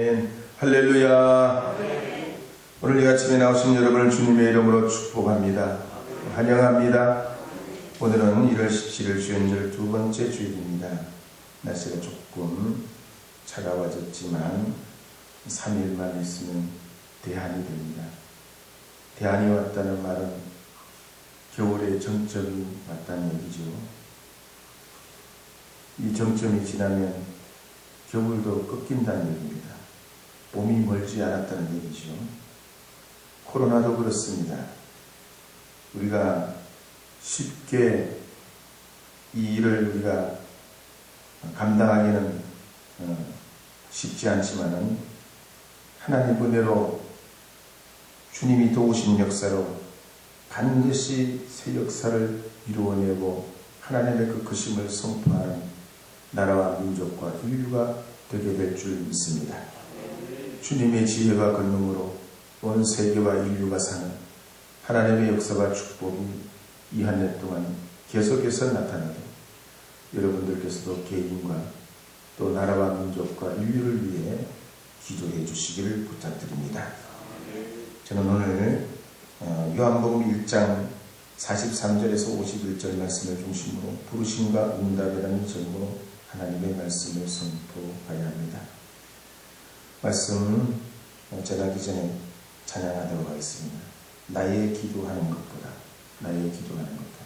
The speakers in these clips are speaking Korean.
아멘. 할렐루야. 오늘 이 아침에 나오신 여러분을 주님의 이름으로 축복합니다. 환영합니다. 오늘은 1월 17일 주연절 두 번째 주일입니다. 날씨가 조금 차가워졌지만 3일만 있으면 대한이 됩니다. 대한이 왔다는 말은 겨울의 정점이 왔다는 얘기죠. 이 정점이 지나면 겨울도 꺾인다는 얘기입니다. 봄이 멀지 않았다는 얘기죠. 코로나도 그렇습니다. 우리가 쉽게 이 일을 우리가 감당하기는 쉽지 않지만은 하나님 은혜로 주님이 도우신 역사로 반드시 새 역사를 이루어내고 하나님의 그 크심을 선포하는 나라와 민족과 인류가 되게 될 줄 믿습니다. 주님의 지혜와 권능으로 온 세계와 인류가 사는 하나님의 역사와 축복이 이 한 해 동안 계속해서 나타나도 여러분들께서도 개인과 또 나라와 민족과 인류를 위해 기도해 주시기를 부탁드립니다. 저는 오늘 요한복음 1장 43절에서 51절 말씀을 중심으로 부르심과 응답이라는 제목으로 하나님의 말씀을 선포해야 합니다. 말씀 전하기 전에 찬양하도록 하겠습니다. 나의 기도하는 것보다 드리도록 하겠습니다.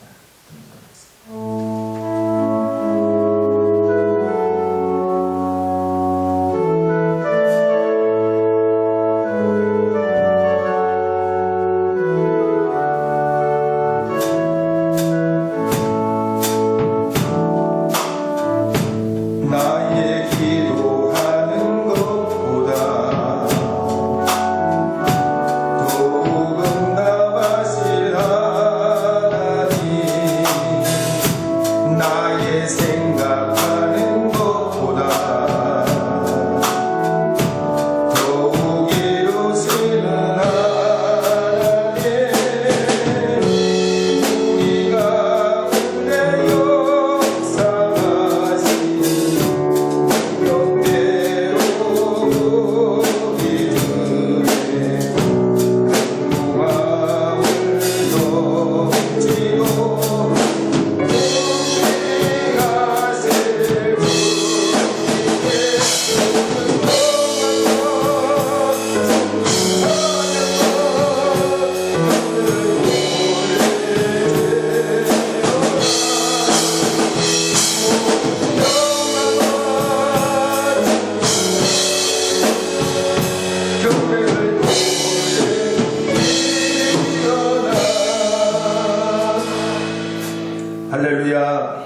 할렐루야.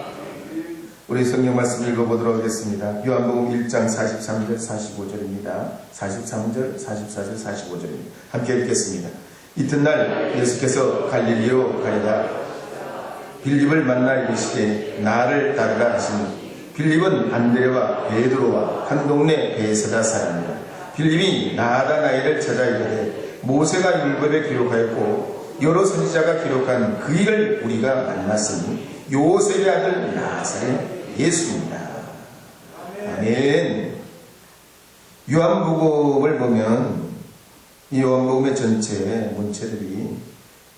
우리 성경 말씀 읽어보도록 하겠습니다. 요한복음 1장 43절 45절입니다. 43절 44절 45절입니다. 함께 읽겠습니다. 이튿날 예수께서 갈릴리로 가리다 빌립을 만나 이르시되 나를 따르라 하시니 빌립은 안드레와 베드로와 한 동네 베세다 사람이라. 빌립이 나다나엘을 찾아 이르되 모세가 율법에 기록하였고 여러 선지자가 기록한 그 일을 우리가 만났으니 요셉의 아들 나사렛 예수입니다. 아멘. 요한복음을 보면 이 요한복음의 전체 문체들이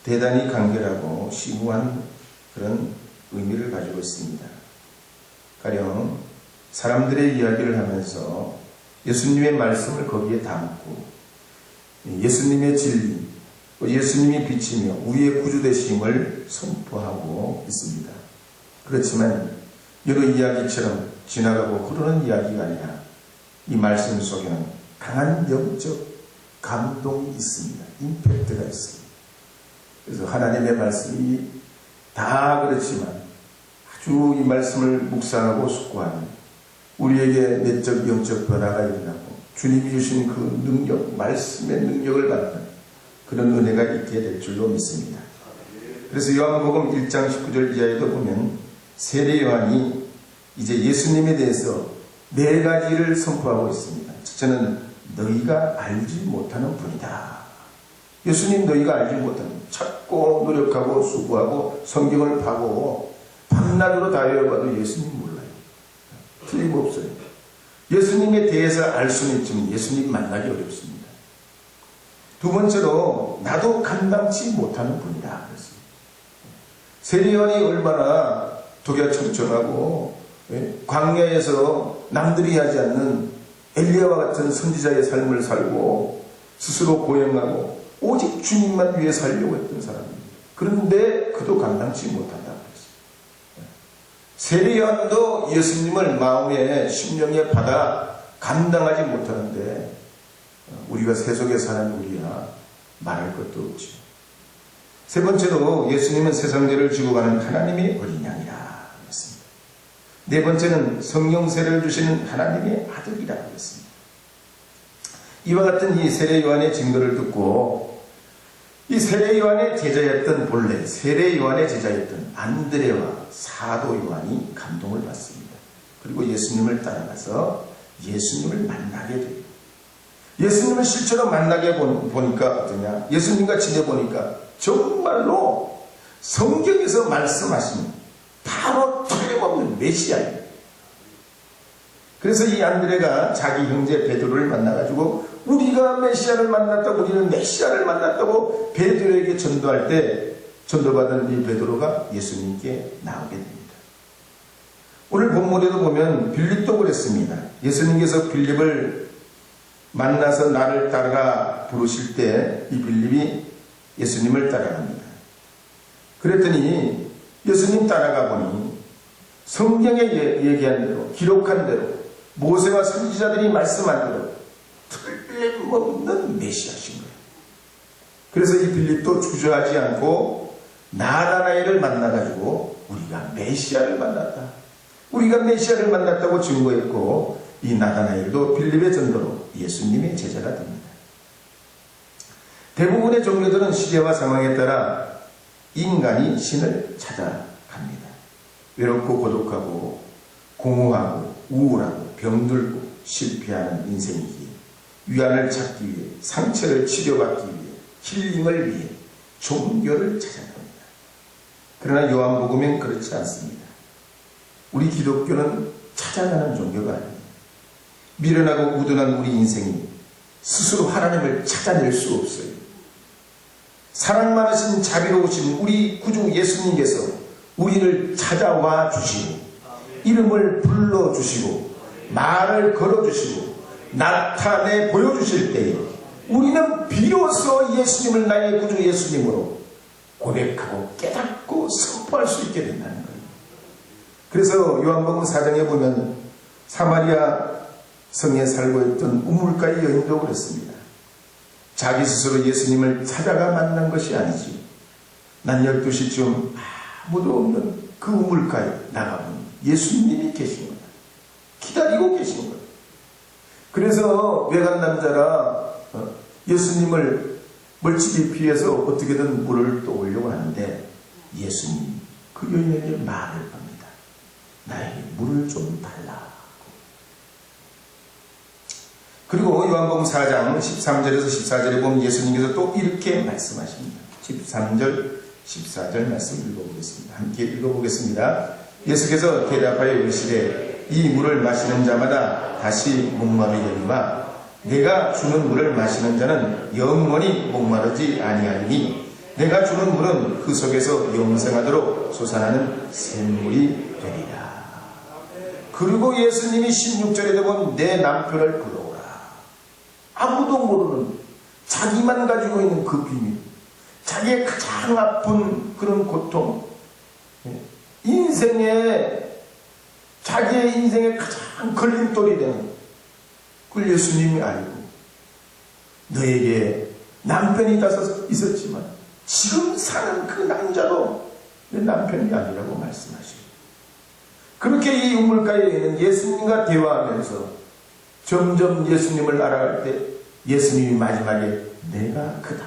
대단히 간결하고 심오한 그런 의미를 가지고 있습니다. 가령 사람들의 이야기를 하면서 예수님의 말씀을 거기에 담고 예수님의 진리, 예수님이 비치며 우리의 구주되심을 선포하고 있습니다. 그렇지만 여러 이야기처럼 지나가고 흐르는 이야기가 아니라 이 말씀 속에는 강한 영적 감동이 있습니다. 임팩트가 있습니다. 그래서 하나님의 말씀이 다 그렇지만 아주 이 말씀을 묵상하고 숙고하면 우리에게 내적 영적 변화가 일어나고 주님이 주신 그 능력, 말씀의 능력을 받는 그런 은혜가 있게 될 줄로 믿습니다. 그래서 요한복음 1장 19절 이하에도 보면 세례 요한이 이제 예수님에 대해서 4가지를 선포하고 있습니다. 첫째는 너희가 알지 못하는 분이다. 예수님 너희가 알지 못하는, 찾고 노력하고 수고하고 성경을 파고 밤낮으로 다 외워봐도 예수님 몰라요. 틀림없어요. 예수님에 대해서 알 수는 있지만 예수님 만나기 어렵습니다. 두 번째로 나도 감당치 못하는 분이다 그랬습니다. 세례요한이 얼마나 독야청청하고 광야에서 남들이 하지 않는 엘리야와 같은 선지자의 삶을 살고 스스로 고행하고 오직 주님만 위해 살려고 했던 사람입니다. 그런데 그도 감당치 못한다고 했어요. 세례요한도 예수님을 마음에 심령에 받아 감당하지 못하는데 우리가 세속에 사는 우리야 말할 것도 없죠. 세 번째로 예수님은 세상죄를 지고 가는 하나님의 어린 양이라 했습니다. 네 번째는 성령 세례를 주시는 하나님의 아들이라 했습니다. 이와 같은 이 세례 요한의 증거를 듣고 이 세례 요한의 제자였던 본래 세례 요한의 제자였던 안드레와 사도 요한이 감동을 받습니다. 그리고 예수님을 따라가서 예수님을 만나게 돼요. 예수님을 실제로 만나게 보니까 어떠냐? 예수님과 지내보니까 정말로 성경에서 말씀하신 바로 틀림없는 메시아예요. 그래서 이 안드레가 자기 형제 베드로를 만나가지고 우리가 메시아를 만났다고 우리는 메시아를 만났다고 베드로에게 전도할 때 전도받은 이 베드로가 예수님께 나오게 됩니다. 오늘 본문에도 보면 빌립도 그랬습니다. 예수님께서 빌립을 만나서 나를 따라가 부르실 때 이 빌립이 예수님을 따라갑니다. 그랬더니 예수님 따라가 보니 성경에 얘기한 대로 기록한 대로 모세와 선지자들이 말씀한 대로 틀림없는 메시아신 거예요. 그래서 이 빌립도 주저하지 않고 나다나엘을 만나가지고 우리가 메시아를 만났다. 우리가 메시아를 만났다고 증거했고 이 나다나엘도 빌립의 전도로 예수님의 제자가 됩니다. 대부분의 종교들은 시대와 상황에 따라 인간이 신을 찾아갑니다. 외롭고 고독하고 공허하고 우울하고 병들고 실패하는 인생이기에 위안을 찾기 위해 상처를 치료받기 위해 힐링을 위해 종교를 찾아갑니다. 그러나 요한복음엔 그렇지 않습니다. 우리 기독교는 찾아가는 종교가 아닙니다. 미련하고 우둔한 우리 인생이 스스로 하나님을 찾아낼 수 없어요. 사랑 많으신 자비로우신 우리 구주 예수님께서 우리를 찾아와 주시고 이름을 불러주시고 말을 걸어주시고 나타내 보여주실 때에 우리는 비로소 예수님을 나의 구주 예수님으로 고백하고 깨닫고 선포할 수 있게 된다는 거예요. 그래서 요한복음 4장에 보면 사마리아 성에 살고 있던 우물가의 여인도 그랬습니다. 자기 스스로 예수님을 찾아가 만난 것이 아니지. 난 12시쯤 아무도 없는 그 우물가에 나가보니 예수님이 계신 거다. 기다리고 계신 거다. 그래서 외간 남자라 예수님을 멀찍이 피해서 어떻게든 물을 떠오려고 하는데 예수님 그 여인에게 말을 합니다. 나에게 물을 좀 달라. 그리고 요한복음 4장 13절에서 14절에 보면 예수님께서 또 이렇게 말씀하십니다. 13절 14절 말씀 읽어보겠습니다. 함께 읽어보겠습니다. 예수께서 대답하여 이르시되 이 물을 마시는 자마다 다시 목마르려니와 내가 주는 물을 마시는 자는 영원히 목마르지 아니하리니 내가 주는 물은 그 속에서 영생하도록 솟아나는 샘물이 되리라. 그리고 예수님이 16절에 보면 내 남편을 불러오라. 아무도 모르는 자기만 가지고 있는 그 비밀, 자기의 가장 아픈 그런 고통, 자기의 인생의 가장 걸림돌이 되는 그걸 예수님이 알고 너에게 남편이 있었지만 지금 사는 그 남자도 내 남편이 아니라고 말씀하시고 그렇게 이 우물가에 있는 예수님과 대화하면서 점점 예수님을 알아갈 때 예수님이 마지막에 내가 그다.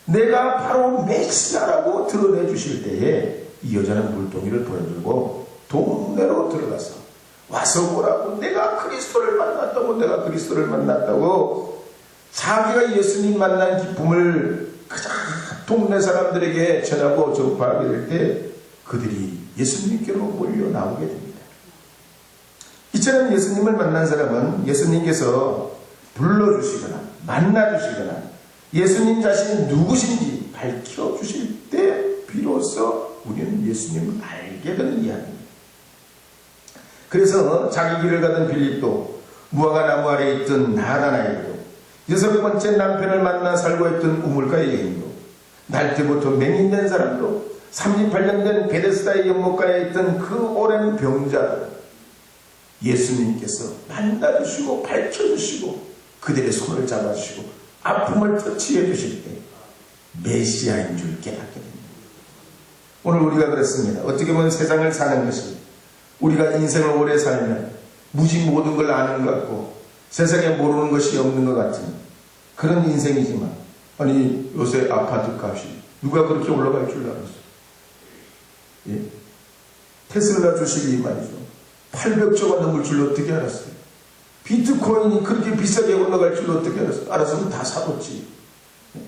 내가 바로 메시아라고 드러내 주실 때에 이 여자는 물동이를 보여들고 동네로 들어가서 와서 보라고 내가 그리스도를 만났다고 자기가 예수님 만난 기쁨을 가장 동네 사람들에게 전하고 전파하게 될 때 그들이 예수님께로 몰려 나오게 됩니다. 이 이처럼 예수님을 만난 사람은 예수님께서 불러주시거나 만나주시거나 예수님 자신이 누구신지 밝혀주실 때 비로소 우리는 예수님을 알게 되는 이야기입니다. 그래서 자기 길을 가던 빌립도, 무화과 나무 아래에 있던 나다나엘도, 6번째 남편을 만나 살고 있던 우물가의 여인도, 날 때부터 맹인된 사람도, 38년 된 베데스다의 연못가에 있던 그 오랜 병자도 예수님께서 만나주시고 밝혀주시고 그들의 손을 잡아주시고 아픔을 터치해 주실 때 메시아인 줄 깨닫게 됩니다. 오늘 우리가 그렇습니다. 어떻게 보면 세상을 사는 것이 우리가 인생을 오래 살면 무지 모든 걸 아는 것 같고 세상에 모르는 것이 없는 것 같은 그런 인생이지만, 아니 요새 아파트 값이 누가 그렇게 올라갈 줄 알았어요? 예? 테슬라 주식이 말이죠, 800조가 넘을 줄 어떻게 알았어요? 비트코인이 그렇게 비싸게 올라갈 줄 어떻게 알았어요? 알았으면 다 사뒀지. 예?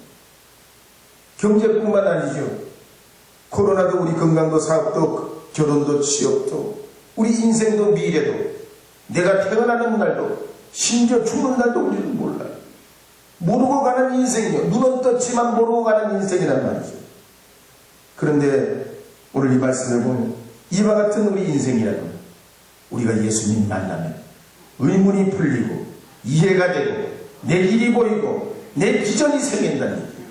경제뿐만 아니죠. 코로나도 우리 건강도 사업도 결혼도 취업도 우리 인생도 미래도, 내가 태어나는 날도 심지어 죽는 날도 우리는 몰라요. 모르고 가는 인생이요. 눈은 떴지만 모르고 가는 인생이란 말이죠. 그런데 오늘 이 말씀을 보면 이와 같은 우리 인생이라도 우리가 예수님 만나면 의문이 풀리고 이해가 되고 내 길이 보이고 내 비전이 생긴다는 얘기예요.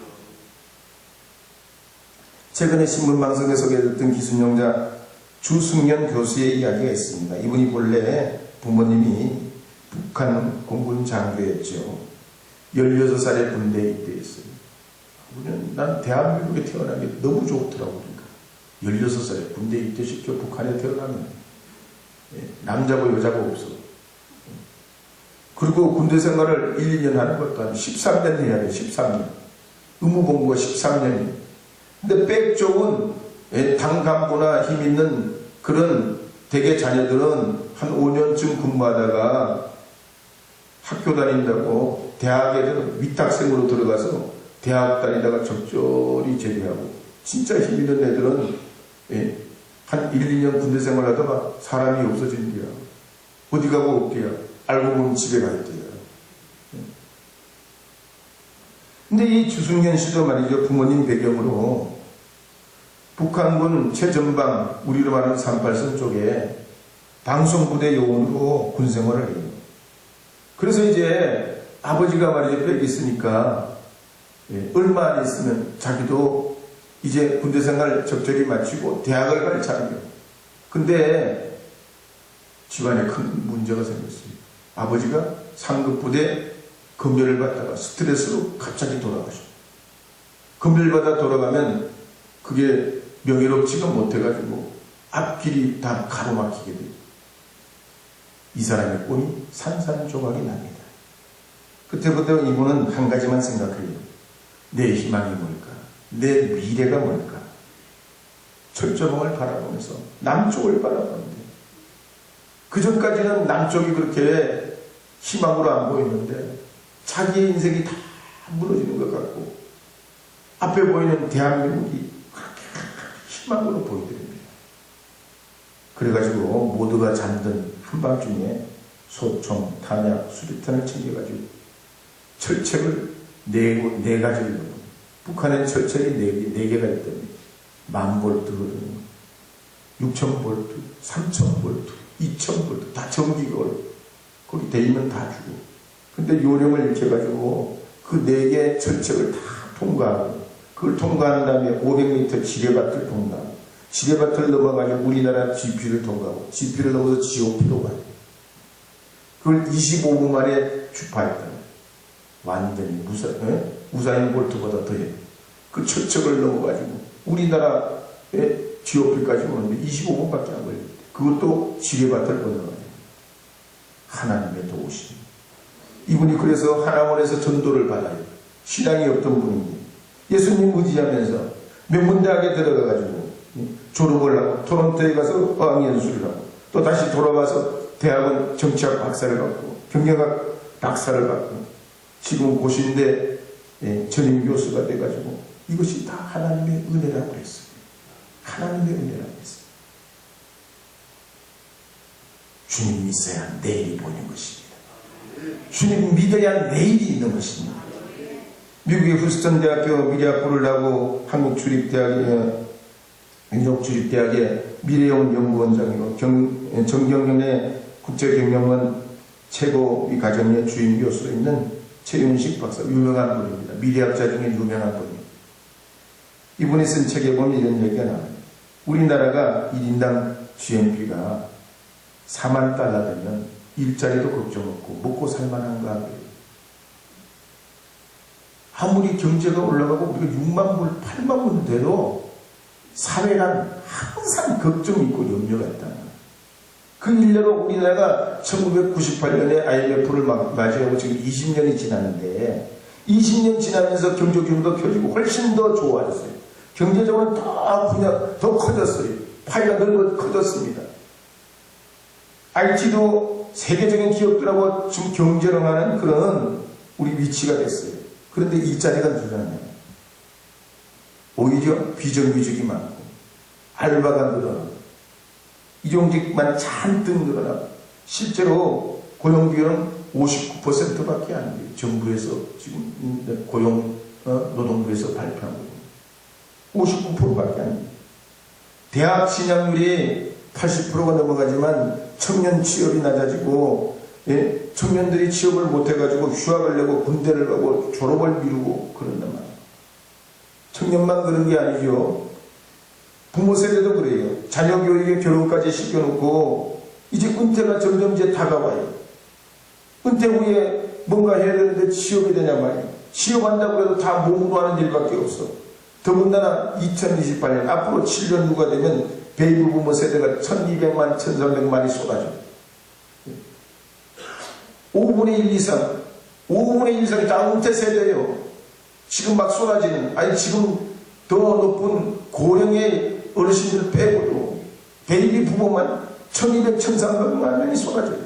최근에 신문방송에 소개됐던 기순용자 주승연 교수의 이야기가 있습니다. 이분이 본래 부모님이 북한 공군 장교였죠. 16살에 군대에 입대했어요. 난 대한민국에 태어난 게 너무 좋더라고요. 16살에 군대에 입대시켜 북한에 태어나면 남자고 여자고 없어. 그리고 군대 생활을 1, 2년 하는 것도 아니고 13년 해야 돼. 13년. 의무 공부가 13년이에요. 근데 백 좋은 당 간부나 힘 있는 그런 대개 자녀들은 한 5년쯤 근무하다가 학교 다닌다고 대학에 위탁생으로 들어가서 대학 다니다가 적절히 제대하고, 진짜 힘 있는 애들은 한 1, 2년 군대 생활하다가 사람이 없어진대요. 어디 가고 없대요. 알고 보면 집에 가 있대요. 근데 이 주승현 씨도 말이죠, 부모님 배경으로 북한군 최전방, 우리로 말하는 38선 쪽에 방송부대 요원으로 군생활을 해요. 그래서 이제 아버지가 말이죠, 빽이 있으니까 얼마 안 있으면 자기도 이제 군대 생활 적절히 마치고 대학을 갈 차례예요. 근데 집안에 큰 문제가 생겼어요. 아버지가 상급부대 검열을 받다가 스트레스로 갑자기 돌아가셨어요. 검열 받아 돌아가면 그게 명예롭지가 못해가지고 앞길이 다 가로막히게 돼요. 이 사람의 꿈이 산산조각이 납니다. 그때부터 이분은 한 가지만 생각해요. 내 희망이 뭘까? 내 미래가 뭘까? 철조망을 바라보면서 남쪽을 바라보는데, 그 전까지는 남쪽이 그렇게 희망으로 안 보이는데 자기의 인생이 다 무너지는 것 같고 앞에 보이는 대한민국이 그렇게 희망으로 보이더랍니다. 그래가지고 모두가 잠든 한밤중에 소총, 탄약, 수류탄을 챙겨가지고 철책을 네 가지를 넣어. 북한엔 철책이 4개가 있더니 10,000볼트거든요. 6,000볼트, 3,000볼트, 2,000볼트 다 전기가 거기 대이면 다 주고. 근데 요령을 이렇게 해가지고 그 4개의 철책을 다 통과하고, 그걸 통과한 다음에 500m 지뢰밭을 통과하고, 지뢰밭을 넘어가지고 우리나라 GP를 통과하고, GP를 넘어서 GOP로 가요. 그걸 25분 만에 주파했다. 완전히 우사인 볼트보다 더해. 그 철책을 넘어가지고 우리나라의 GOP까지 오는데 25분밖에 안 걸렸대. 그것도 지뢰밭을 건너가지고. 하나님의 도우심. 이분이 그래서 하나원에서 전도를 받아요. 신앙이 없던 분인데 예수님 의지하면서 명문대학에 들어가가지고 졸업을 하고 토론토에 가서 어학연수를 하고 또 다시 돌아와서 대학원 정치학 박사를 받고 경영학 박사를 받고 지금 고신대 전임 교수가 돼가지고, 이것이 다 하나님의 은혜라고 했어요. 하나님의 은혜라고 했어요. 주님 믿어야 내일이 보이는 것입니다. 주님 믿어야 내일이 있는 것입니다. 미국의 후스턴 대학교 미래학부를 나고 한국 주립대학의 미국 주립대학의 미래원 연구원장이고 정경련의 국제경영원 최고 과정의 주임 교수로 있는 최윤식 박사, 유명한 분입니다. 미래학자 중에 유명한 분입니다. 이분이 쓴 책에 보면 이런 얘기가 나와요. 우리나라가 1인당 GNP가 4만 달러 되면 일자리도 걱정 없고 먹고 살만한가 하고요. 아무리 경제가 올라가고 우리가 6만 불, 8만 불 돼도 사회란 항상 걱정이 있고 염려가 있다는 거예요. 그 일례로 우리나라가 1998년에 IMF를 맞이하고 지금 20년이 지났는데 20년 지나면서 경제 규모도 켜지고 훨씬 더 좋아졌어요. 경제적으로 더 커졌어요. 파이가 커졌습니다. IT도 세계적인 기업들하고 지금 경쟁을 하는 그런 우리 위치가 됐어요. 그런데 일자리가 늘어나네요. 오히려 비정규직이 많고 알바가 늘어나고 일용직만 잔뜩 늘어나고 실제로 고용 비율은 59%밖에 안 돼요. 정부에서 지금 고용 노동부에서 발표한 거고 59%밖에 안 돼요. 대학 진학률이 80%가 넘어가지만 청년 취업이 낮아지고 청년들이 취업을 못해가지고 휴학을 내고 군대를 가고 졸업을 미루고 그런단 말이에요. 청년만 그런 게 아니죠. 부모 세대도 그래요. 자녀 교육에 결혼까지 시켜놓고 이제 은퇴가 점점 이제 다가와요. 은퇴 후에 뭔가 해야 되는데 취업이 되냐 말이에요. 취업한다고 해도 다 몸으로 하는 일밖에 없어. 더군다나 2028년 앞으로 7년 후가 되면 베이비 부모 세대가 1200만, 1300만이 쏟아져. 5분의 1 이상, 5분의 1 이상이 다 은퇴 세대예요. 지금 막 쏟아지는, 아니 지금 더 높은 고령의 어르신들 빼고도 베이비 부모만 1200, 1300만 명이 쏟아져요.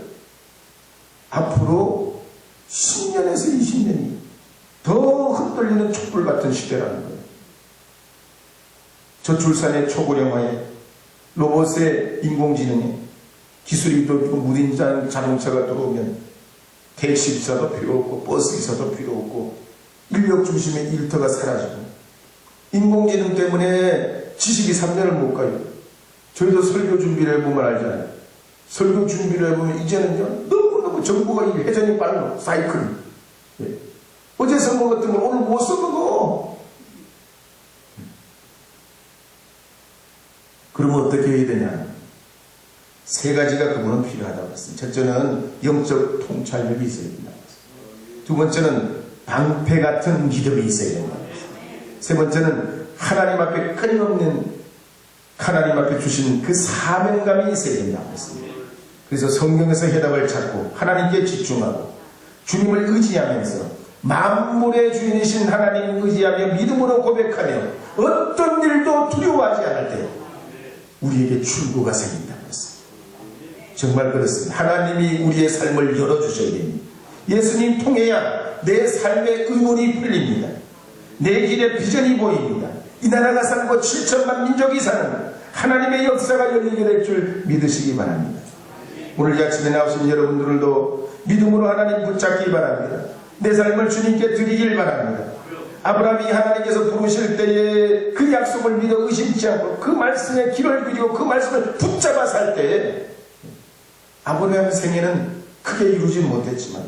앞으로 10년에서 20년이 더 흔들리는 촛불 같은 시대라는 거예요. 저출산의 초고령화에 로봇의 인공지능에 기술이 또 무인 자동차가 들어오면 택시기사도 필요 없고 버스기사도 필요 없고 인력 중심의 일터가 사라지고 인공지능 때문에 지식이 3년을 못 가요. 저희도 설교 준비를 해보면 알잖아요. 설교 준비를 해보면 이제는 너무너무 정보가 이 회전이 빠르고 사이클. 어제 선거 같은 걸 오늘 못 써먹어. 그러면 어떻게 해야 되냐? 세 가지가 그분은 필요하다고 했습니다. 첫째는 영적 통찰력이 있어야 된다고 했습니다. 두 번째는 방패 같은 믿음이 있어야 된다고 했습니다. 세 번째는 하나님 앞에 끊임없는 하나님 앞에 주신 그 사명감이 있어야 된다고 했습니다. 그래서 성경에서 해답을 찾고 하나님께 집중하고 주님을 의지하면서 만물의 주인이신 하나님을 의지하며 믿음으로 고백하며 어떤 일도 두려워하지 않을 때 우리에게 출구가 생긴다고 했습니다. 정말 그렇습니다. 하나님이 우리의 삶을 열어주셔야 됩니다. 예수님 통해야 내 삶의 의문이 풀립니다. 내 길에 비전이 보입니다. 이 나라가 살고 7천만 민족이 사는 하나님의 역사가 열리게 될 줄 믿으시기 바랍니다. 오늘 이 아침에 나오신 여러분들도 믿음으로 하나님 붙잡기 바랍니다. 내 삶을 주님께 드리길 바랍니다. 아브라함이 하나님께서 부르실 때에 그 약속을 믿어 의심치 않고 그 말씀에 귀를 기울이고 그 말씀을 붙잡아 살 때에 아브라함의 생애는 크게 이루지 못했지만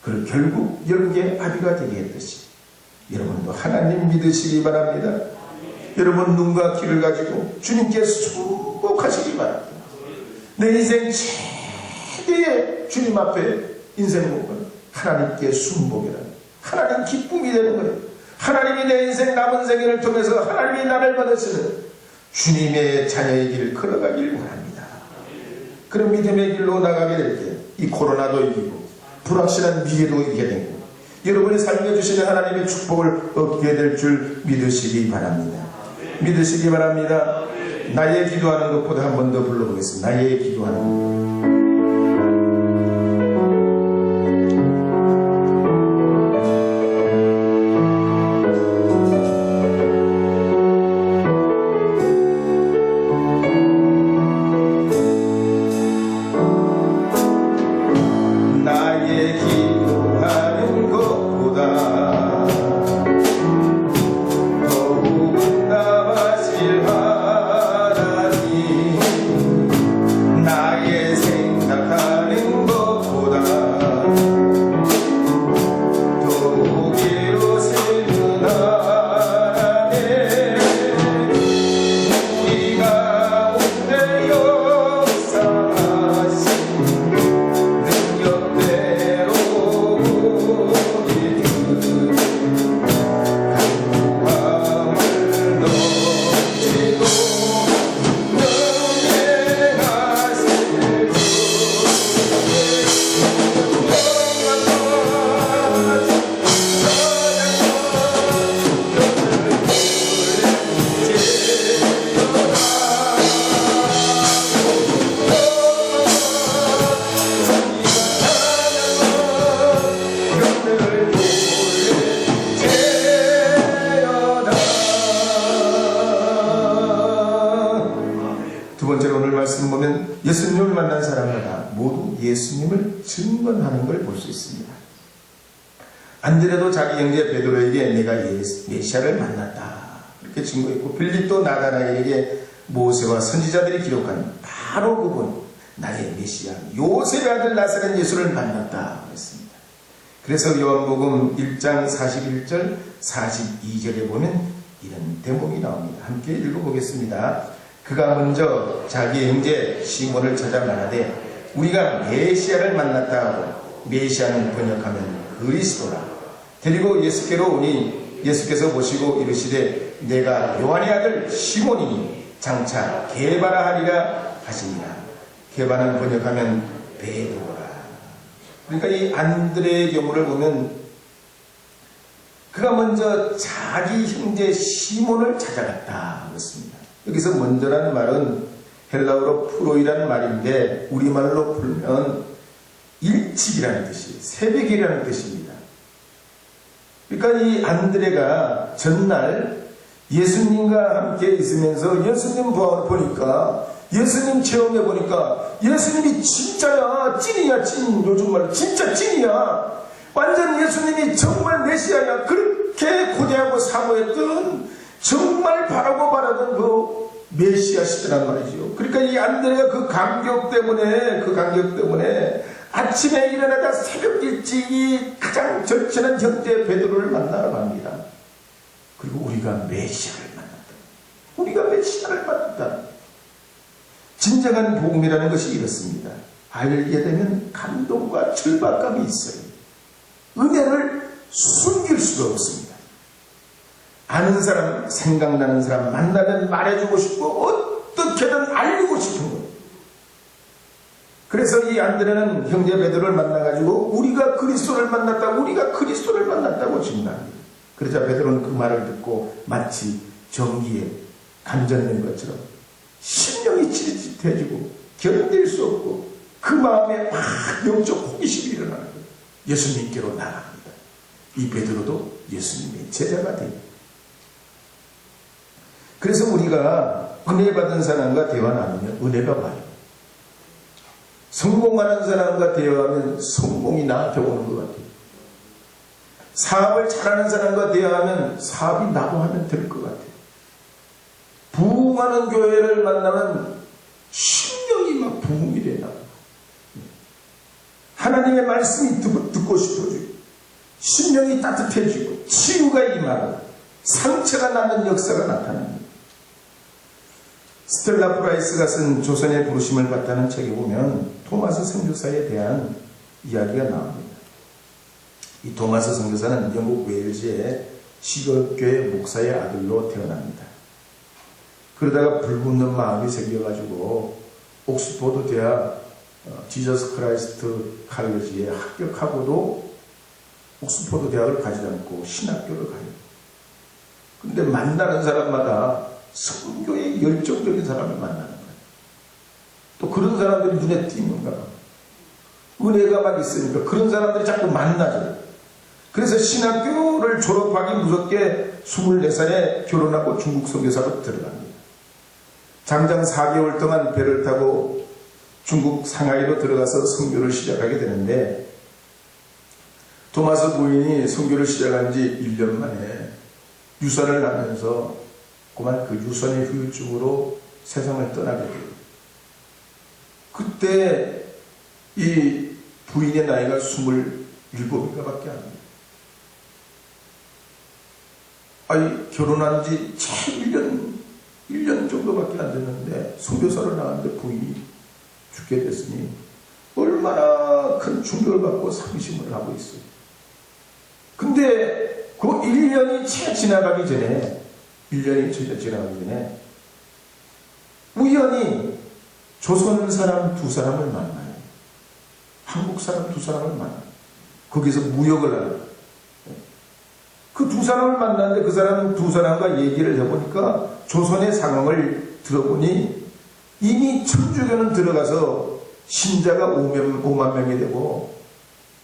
그 결국 열국의 아비가 되게 했듯이 여러분도 하나님 믿으시기 바랍니다. 여러분 눈과 귀를 가지고 주님께 순복하시기 바랍니다. 내 인생 최대의 주님 앞에 인생 목은 하나님께 순복이라는 하나님 기쁨이 되는 거예요. 하나님이 내 인생 남은 생애를 통해서 하나님이 나를 받으시는 주님의 자녀의 길을 걸어가길 원합니다. 그런 믿음의 길로 나가게 될 때 이 코로나도 이기고 불확실한 미래도 이기게 되고 여러분의 삶에 주시는 하나님의 축복을 얻게 될 줄 믿으시기 바랍니다. 믿으시기 바랍니다. 나의 기도하는 것보다 한 번 더 불러보겠습니다. 나의 기도하는 것. 예수님을 만난 사람마다 모두 예수님을 증언하는 걸 볼 수 있습니다. 안드레도 자기 형제 베드로에게 내가 메시아를 만났다 이렇게 증거했고, 빌립도 나다나엘에게 모세와 선지자들이 기록한 바로 그분 나의 메시아 요셉의 아들 나사렛 예수를 만났다 했습니다. 그래서 요한복음 1장 41절 42절에 보면 이런 대목이 나옵니다. 함께 읽어보겠습니다. 그가 먼저 자기 형제 시몬을 찾아 말하되 우리가 메시아를 만났다 하고, 메시아는 번역하면 그리스도라. 데리고 예수께로 오니 예수께서 보시고 이르시되 내가 요한의 아들 시몬이니 장차 게바라 하리라 하시니라. 게바는 번역하면 베드로라. 그러니까 이 안드레의 경우를 보면 그가 먼저 자기 형제 시몬을 찾아갔다 그렇습니다. 여기서 먼저라는 말은 헬라어로 프로이라는 말인데 우리말로 풀면 일찍이라는 뜻이, 새벽이라는 뜻입니다. 그러니까 이 안드레가 전날 예수님과 함께 있으면서 예수님 부활을 보니까, 예수님 체험해 보니까 예수님이 진짜야, 찐이야, 찐. 요즘 말로 진짜 찐이야. 완전 예수님이 정말 메시아야. 그렇게 고대하고 사모했던, 정말 바라고 바라던 그 메시아시더란 말이죠. 그러니까 이 안드레가 그 감격 때문에 아침에 일어나다 새벽 일찍이 가장 절친한 형제 베드로를 만나러 갑니다. 그리고 우리가 메시아를 만났다. 진정한 복음이라는 것이 이렇습니다. 알게 되면 감동과 절박감이 있어요. 은혜를 숨길 수가 없습니다. 아는 사람, 생각나는 사람 만나면 말해주고 싶고 어떻게든 알리고 싶은 거예요. 그래서 이 안드레는 형제 베드로를 만나가지고 우리가 그리스도를 만났다고 증거합니다. 그러자 베드로는 그 말을 듣고 마치 전기에 감전된 것처럼 심령이 찌릿해지고 견딜 수 없고 그 마음에 막 영적 호기심이 일어나는 거예요. 예수님께로 나갑니다. 이 베드로도 예수님의 제자가 됩니다. 그래서 우리가 은혜 받은 사람과 대화 나누면 은혜가 와요. 성공하는 사람과 대화하면 성공이 나한테 오는 것 같아요. 사업을 잘하는 사람과 대화하면 사업이 나도 하면 될 것 같아요. 부흥하는 교회를 만나면 심령이 막 부흥이 되나. 하나님의 말씀이 듣고 싶어지고 심령이 따뜻해지고 치유가 임하고 상처가 나는 역사가 나타납니다. 스텔라 프라이스가 쓴 조선의 부르심을 받다는 책에 보면 토마스 선교사에 대한 이야기가 나옵니다. 이 토마스 선교사는 영국 웨일즈의 시골교회 목사의 아들로 태어납니다. 그러다가 불붙는 마음이 생겨가지고 옥스포드 대학 지저스 크라이스트 칼리지에 합격하고도 옥스포드 대학을 가지 않고 신학교를 가요. 그런데 만나는 사람마다 성교에 열정적인 사람을 만나는 거예요. 또 그런 사람들이 눈에 띄는가. 은혜가 막 있으니까 그런 사람들이 자꾸 만나죠. 그래서 신학교를 졸업하기 무섭게 24살에 결혼하고 중국 선교사로 들어갑니다. 장장 4개월 동안 배를 타고 중국 상하이로 들어가서 선교를 시작하게 되는데, 토마스 부인이 선교를 시작한 지 1년 만에 유산을 낳으면서 그만 그 유산의 후유증으로 세상을 떠나게 돼요. 그때 이 부인의 나이가 27인가 밖에 안 돼요. 아니, 결혼한 지 채 1년 정도밖에 안 됐는데 선교사로 나갔는데 부인이 죽게 됐으니 얼마나 큰 충격을 받고 상심을 하고 있어요. 근데 그 1년이 채 지나가기 전에, 1년이 채 지나가기 전에, 우연히 조선 사람 2사람을 만나요. 한국 사람 2사람을 만나요. 거기서 무역을 하는. 그 2사람을 만났는데 그 사람 2사람과 얘기를 해보니까 조선의 상황을 들어보니 이미 천주교는 들어가서 신자가 5만 명이 되고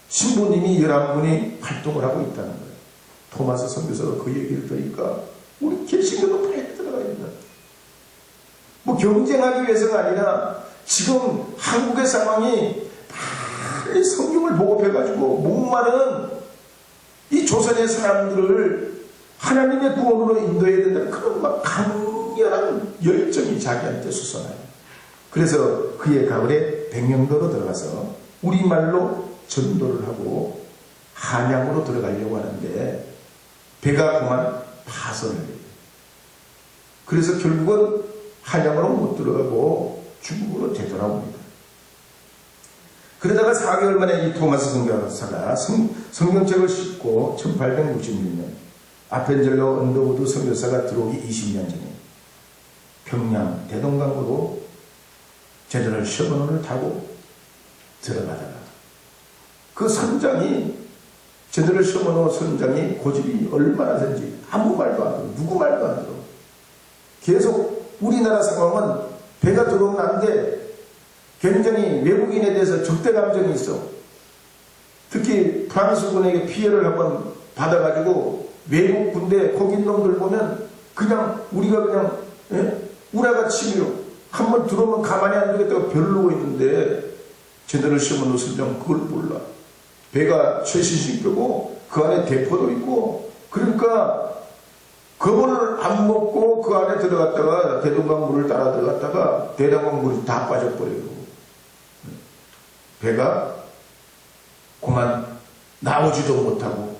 신부님이 11분이 활동을 하고 있다는 거예요. 토마스 선교사가 그 얘기를 들으니까 우리 개신교도 빨리 들어가야 된다. 뭐 경쟁하기 위해서가 아니라 지금 한국의 상황이 빨리 성경을 보급해가지고 목마른 이 조선의 사람들을 하나님의 구원으로 인도해야 된다는 그런 막 강렬한 열정이 자기한테 솟아나요. 그래서 그의 가을에 백령도로 들어가서 우리말로 전도를 하고 한양으로 들어가려고 하는데 배가 그만 파선을 해요. 그래서 결국은 한양으로 못 들어가고 중국으로 되돌아옵니다. 그러다가 4개월 만에 이 토마스 선교사가 성경책을 싣고 1866년 아펜젤로 언더우드 선교사가 들어오기 20년 전에 평양 대동강으로 제너럴 셔먼을 타고 들어가다가 그 선장이 제너럴 셔먼 선장이 고집이 얼마나 된지 아무 말도 안 들어, 누구 말도 안 들어. 계속 우리나라 상황은 배가 들어오는데 굉장히 외국인에 대해서 적대 감정이 있어. 특히 프랑스군에게 피해를 한번 받아가지고 외국 군대 거긴 놈들 보면 그냥 우리가 그냥 우라가 치며 한번 들어오면 가만히 안 두겠다고 별로고 있는데 제대로 시험을 넣었으면 그걸 몰라. 배가 최신식표고 그 안에 대포도 있고 그러니까 그거를 안 먹고 그 안에 들어갔다가 대동강 물을 따라 들어갔다가 대동강 물이 다 빠져버려요. 배가 그만 나오지도 못하고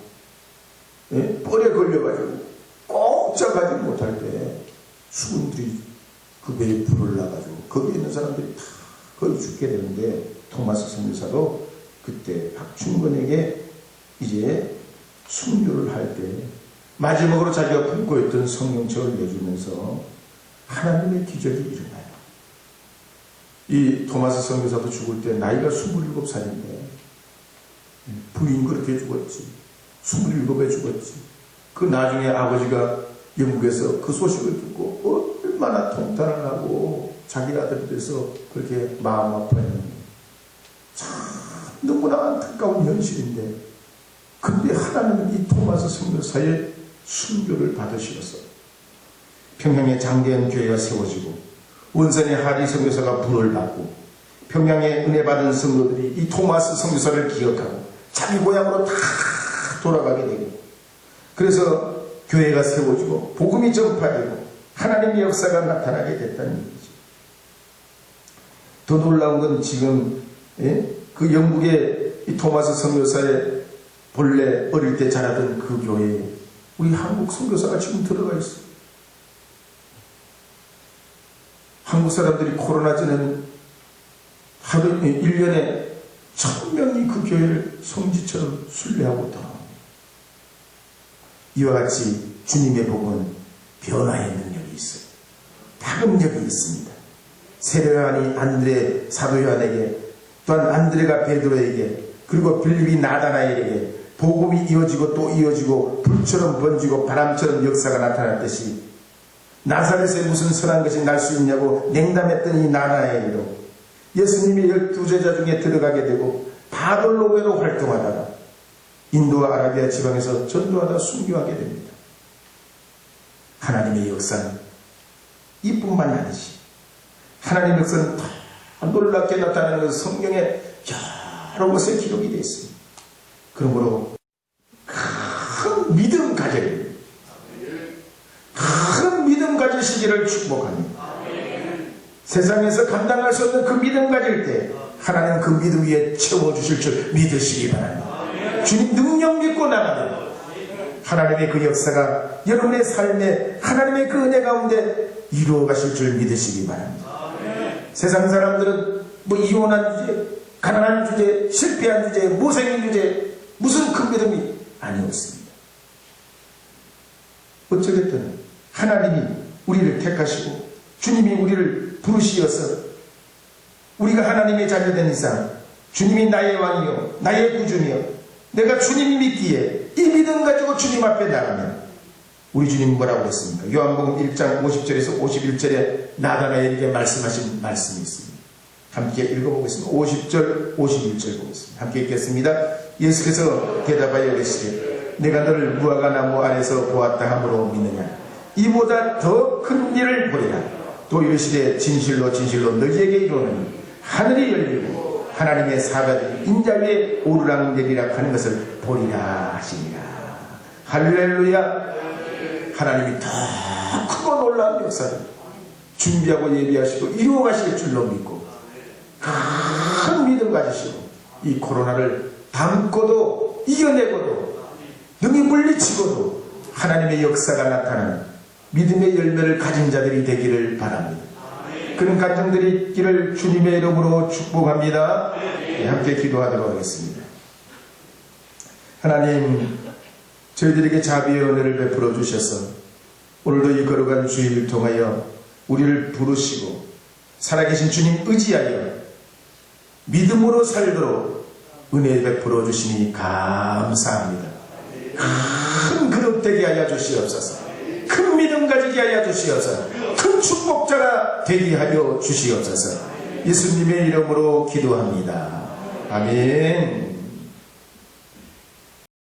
뻘에 걸려가지고 꼼짝하지 못할 때 수군들이 그 배에 불을 나가지고 거기 있는 사람들이 다 거의 죽게 되는데 토마스 선교사도 그때 박충근에게 이제 순교를 할 때 마지막으로 자기가 품고 있던 성경책을 내주면서 하나님의 기적이 일어나요. 이 토마스 선교사도 죽을 때 나이가 27살인데 부인 그렇게 죽었지. 27에 죽었지. 그 나중에 아버지가 영국에서 그 소식을 듣고 얼마나 통탄을 하고 자기 아들에 대해서 그렇게 마음 아파했는데 참 너무나 안타까운 현실인데 근데 하나님은 이 토마스 선교사의 순교를 받으시었어. 평양에 장대한 교회가 세워지고 원산의 하리 선교사가 불을 받고 평양에 은혜 받은 성도들이 이 토마스 선교사를 기억하고 자기 고향으로 다 돌아가게 되고 그래서 교회가 세워지고 복음이 전파되고 하나님의 역사가 나타나게 됐다는 얘기죠. 더 놀라운 건 지금 그 영국의 이 토마스 선교사의 본래 어릴 때 자라던 그 교회에 우리 한국 선교사가 지금 들어가 있어요. 한국 사람들이 코로나 전에는 하루 1년에 1000명이 그 교회를 성지처럼 순례하고 돌아옵니다. 이와 같이 주님의 복은 변화의 능력이 있어요. 파급력이 있습니다. 세례 요한이 안드레 사도 요한에게 또한 안드레가 베드로에게 그리고 빌립이 나다나엘에게 복음이 이어지고 또 이어지고 불처럼 번지고 바람처럼 역사가 나타났듯이 나사렛에 무슨 선한 것이 날 수 있냐고 냉담했던 이 나다나엘도 예수님이 12제자 중에 들어가게 되고 바돌로메로 활동하다가 인도와 아라비아 지방에서 전도하다 순교하게 됩니다. 하나님의 역사는 이뿐만이 아니지. 하나님의 역사는 더 놀랍게 나타나는 것은 성경에 여러 곳에 기록이 되어 있습니다. 그러므로 큰 믿음 가져야 됩니다. 큰 믿음 가지시기를 축복합니다. 세상에서 감당할 수 없는 그 믿음 가질 때 하나님 그 믿음 위에 채워주실 줄 믿으시기 바랍니다. 주님 능력 믿고 나가면 하나님의 그 역사가 여러분의 삶에 하나님의 그 은혜 가운데 이루어 가실 줄 믿으시기 바랍니다. 세상 사람들은 뭐 이혼한 주제, 가난한 주제, 실패한 주제, 못생긴 주제 무슨 큰 믿음이 아니었습니다. 어쩌겠든 하나님이 우리를 택하시고 주님이 우리를 부르시어서 우리가 하나님의 자녀된 이상 주님이 나의 왕이요 나의 구주며 내가 주님 믿기에 이 믿음 가지고 주님 앞에 나가면 우리 주님 뭐라고 했습니까? 요한복음 1장 50절에서 51절에 나다나엘에게 말씀하신 말씀이 있습니다. 함께 읽어보겠습니다. 50절 51절 보겠습니다. 함께 읽겠습니다. 예수께서 대답하여 이르시되 내가 너를 무화과 나무 아래서 보았다 함으로 믿느냐? 이보다 더 큰 일을 보리라. 또 이르시되 진실로 진실로 너희에게 이르노니 하늘이 열리고 하나님의 사자들이 인자 위에 오르락내리락 하는 것을 보리라 하시니라. 할렐루야. 하나님이 더 크고 놀라운 역사를 준비하고 예비하시고 이루어가실 줄로 믿고 큰 믿음 가지시고 이 코로나를 담고도 이겨내고도 능히 물리치고도 하나님의 역사가 나타나는 믿음의 열매를 가진 자들이 되기를 바랍니다. 그런 가정들이 있기를 주님의 이름으로 축복합니다. 네, 함께 기도하도록 하겠습니다. 하나님, 저희들에게 자비의 은혜를 베풀어 주셔서 오늘도 이 걸어간 주일을 통하여 우리를 부르시고 살아계신 주님 의지하여 믿음으로 살도록 은혜 베풀어 주시니 감사합니다. 큰 그릇 되게 하여 주시옵소서. 큰 믿음 가지게 하여 주시옵소서. 큰 축복자가 되게 하여 주시옵소서. 예수님의 이름으로 기도합니다. 아멘.